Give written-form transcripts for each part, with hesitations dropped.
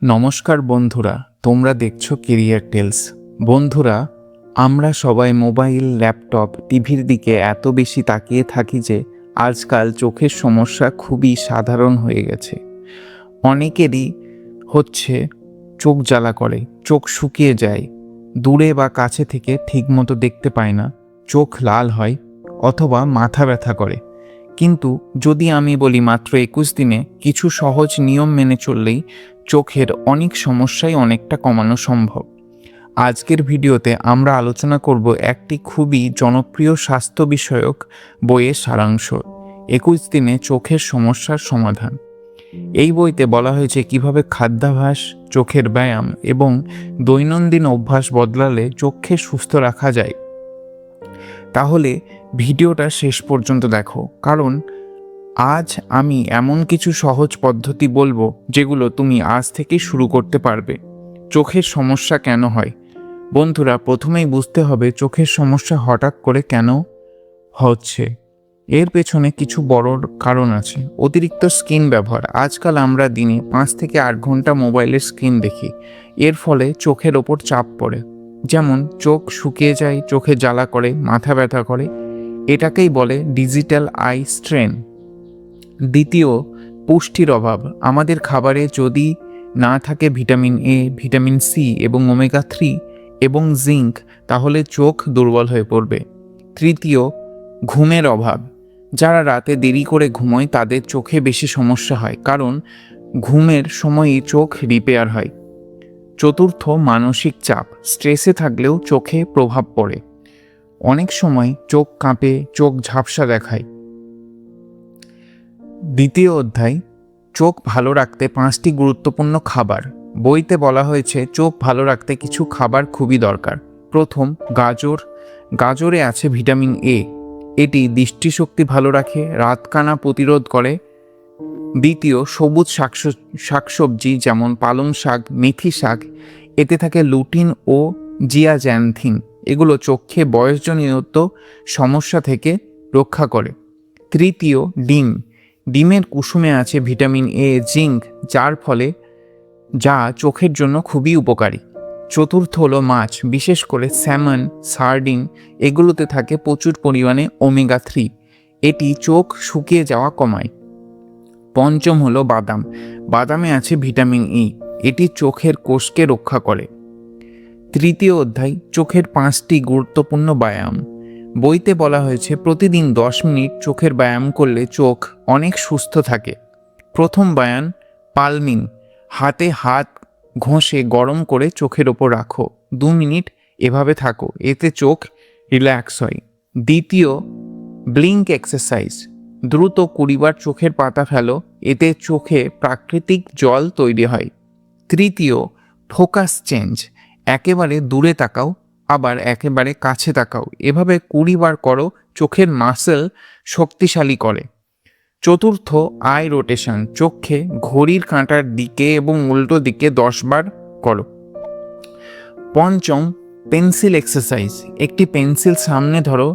নমস্কার বন্ধুরা, তোমরা দেখছো কেরিয়ার টেলস। বন্ধুরা, আমরা সবাই মোবাইল, ল্যাপটপ, টিভির দিকে এত বেশি তাকিয়ে থাকি যে আজকাল চোখের সমস্যা খুবই সাধারণ হয়ে গেছে। অনেকেরই হচ্ছে চোখ জ্বালা করে, চোখ শুকিয়ে যায়, দূরে বা কাছে থেকে ঠিকমতো দেখতে পায় না, চোখ লাল হয় অথবা মাথা ব্যথা করে। কিন্তু যদি আমি বলি মাত্র 21 দিনে কিছু সহজ নিয়ম মেনে চললেই চোখের অনেক সমস্যাই অনেকটা কমানো সম্ভব। আজকের ভিডিওতে আমরা আলোচনা করব একটি খুবই জনপ্রিয় স্বাস্থ্য বিষয়ক বইয়ের সারাংশ, 21 দিনে চোখের সমস্যার সমাধান। এই বইতে বলা হয়েছে কিভাবে খাদ্যাভ্যাস, চোখের ব্যায়াম এবং দৈনন্দিন অভ্যাস বদলালে চোখকে সুস্থ রাখা যায়। তাহলে ভিডিওটা শেষ পর্যন্ত দেখো, কারণ আজ আমি এমন কিছু সহজ পদ্ধতি বলবো যেগুলো তুমি আজ থেকেই শুরু করতে পারবে। চোখের সমস্যা কেন হয়? বন্ধুরা, প্রথমেই বুঝতে হবে চোখের সমস্যা হঠাৎ করে কেন হচ্ছে। এর পেছনে কিছু বড় কারণ আছে। অতিরিক্ত স্ক্রিন ব্যবহার। আজকাল আমরা দিনে 5 থেকে 8 ঘন্টা মোবাইলের স্ক্রিন দেখি। এর ফলে চোখের ওপর চাপ পড়ে, যেমন চোখ শুকিয়ে যায়, চোখে জ্বালা করে, মাথা ব্যথা করে। এটাকেই বলে ডিজিটাল আই স্ট্রেন। দ্বিতীয়, পুষ্টির অভাব। আমাদের খাবারে যদি না থাকে ভিটামিন এ, ভিটামিন সি এবং ওমেগা 3 এবং জিঙ্ক, তাহলে চোখ দুর্বল হয়ে পড়বে। তৃতীয়, ঘুমের অভাব। যারা রাতে দেরি করে ঘুমোয় তাদের চোখে বেশি সমস্যা হয়, কারণ ঘুমের সময়ই চোখ রিপেয়ার হয়। চতুর্থ, মানসিক চাপ। স্ট্রেসে থাকলেও চোখে প্রভাব পড়ে। অনেক সময় চোখ কাঁপে, চোখ ঝাপসা দেখায়। দ্বিতীয় অধ্যায়, চোখ ভালো রাখতে 5টি গুরুত্বপূর্ণ খাবার। বইতে বলা হয়েছে চোখ ভালো রাখতে কিছু খাবার খুবই দরকার। প্রথম, গাজর। গাজরে আছে ভিটামিন এ। এটি দৃষ্টিশক্তি ভালো রাখে, রাতকানা প্রতিরোধ করে। দ্বিতীয়, সবুজ শাকসবজি যেমন পালং শাক, মেথি শাক। এতে থাকে লুটিন ও জিয়াজ্যান্থিন। এগুলো চোখে বয়সজনিত সমস্যা থেকে রক্ষা করে। তৃতীয়, ডিম। ডিমের কুসুমে আছে ভিটামিন এ, জিঙ্ক, যা চোখের জন্য খুবই উপকারী। চতুর্থ হলো মাছ, বিশেষ করে স্যামন, সার্ডিন। এগুলোতে থাকে প্রচুর পরিমাণে ওমেগা 3। এটি চোখ শুকিয়ে যাওয়া কমায়। পঞ্চম হলো বাদাম। বাদামে আছে ভিটামিন ই। এটি চোখের কোষকে রক্ষা করে। তৃতীয় অধ্যায়, চোখের 5টি গুরুত্বপূর্ণ ব্যায়াম। বইতে বলা হয়েছে প্রতিদিন 10 মিনিট চোখের ব্যায়াম করলে চোখ অনেক সুস্থ থাকে। প্রথম ব্যায়াম, পালমিং। হাতে হাত ঘষে গরম করে চোখের ওপর রাখো, 2 মিনিট এভাবে থাকো, এতে চোখ রিল্যাক্স হয়। দ্বিতীয়, ব্লিঙ্ক এক্সারসাইজ। দ্রুত 20 বার চোখের পাতা ফেলো, এতে চোখে প্রাকৃতিক জল তৈরি হয়। তৃতীয়, ফোকাস চেঞ্জ। একেবারে দূরে তাকাও, আবার একেবারে কাছে তাকাও, এভাবে 20 বার করো, চোখের মাসেল শক্তিশালী করে। চতুর্থ, আই রোটেশন। চোখে ঘড়ির কাঁটার দিকে এবং উল্টো দিকে 10 বার করো। পঞ্চম, পেন্সিল এক্সারসাইজ। একটি পেন্সিল সামনে ধরো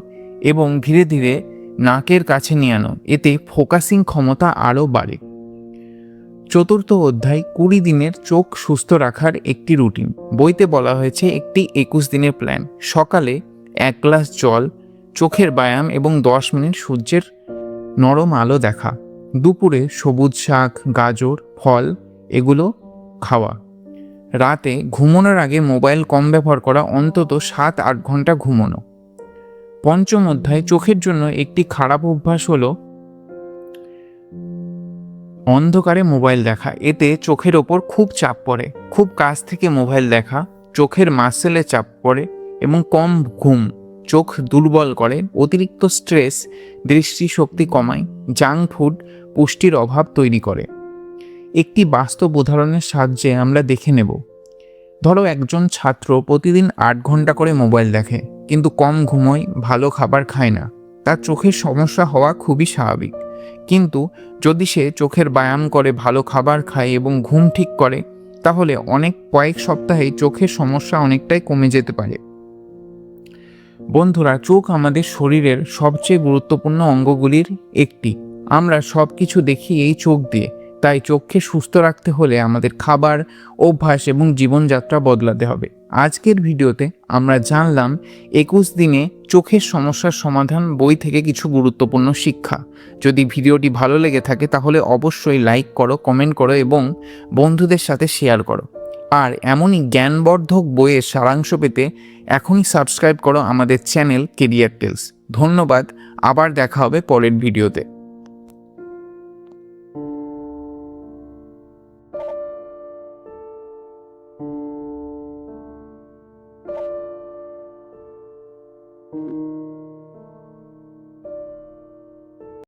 এবং ধীরে ধীরে নাকের কাছে নিয়ে আনো, এতে ফোকাসিং ক্ষমতা আরও বাড়ে। চতুর্থ অধ্যায়, 20 দিনের চোখ সুস্থ রাখার একটি রুটিন। বইতে বলা হয়েছে একটি 21 দিনের প্ল্যান। সকালে 1 গ্লাস জল, চোখের ব্যায়াম এবং 10 মিনিট সূর্যের নরম আলো দেখা। দুপুরে সবুজ শাক, গাজর, ফল এগুলো খাওয়া। রাতে ঘুমানোর আগে মোবাইল কম ব্যবহার করা, অন্তত 7-8 ঘন্টা ঘুমানো। পঞ্চম অধ্যায়, চোখের জন্য একটি খারাপ অভ্যাস হলো অন্ধকারে মোবাইল দেখা। এতে চোখের ওপর খুব চাপ পড়ে। খুব কাছ থেকে মোবাইল দেখা চোখের মাসেলে চাপ পড়ে এবং কম ঘুম চোখ দুর্বল করে। অতিরিক্ত স্ট্রেস দৃষ্টিশক্তি কমায়। জাঙ্ক ফুড পুষ্টির অভাব তৈরি করে। একটি বাস্তব উদাহরণের সাহায্যে আমরা দেখে নেব। ধরো একজন ছাত্র প্রতিদিন 8 ঘন্টা করে মোবাইল দেখে, কিন্তু কম ঘুমোয়, ভালো খাবার খায় না। তার চোখের সমস্যা হওয়া খুবই স্বাভাবিক। কিন্তু যদি সে চোখের ব্যায়াম করে, ভালো খাবার খায় এবং ঘুম ঠিক করে, তাহলে কয়েক সপ্তাহেই চোখের সমস্যা অনেকটাই কমে যেতে পারে। বন্ধুরা, চোখ আমাদের শরীরের সবচেয়ে গুরুত্বপূর্ণ অঙ্গগুলির একটি। আমরা সব কিছু দেখি এই চোখ দিয়ে, তাই চোখকে সুস্থ রাখতে হলে আমাদের খাবার, অভ্যাস এবং জীবনযাত্রা বদলাতে হবে। আজকের ভিডিওতে আমরা জানলাম 21 দিনে চোখের সমস্যার সমাধান বই থেকে কিছু গুরুত্বপূর্ণ শিক্ষা। যদি ভিডিওটি ভালো লেগে থাকে তাহলে অবশ্যই লাইক করো, কমেন্ট করো এবং বন্ধুদের সাথে শেয়ার করো। আর এমনই জ্ঞানবর্ধক বইয়ের সারাংশ পেতে এখনই সাবস্ক্রাইব করো আমাদের চ্যানেল কেরিয়ার টেলস। ধন্যবাদ, আবার দেখা হবে পরের ভিডিওতে।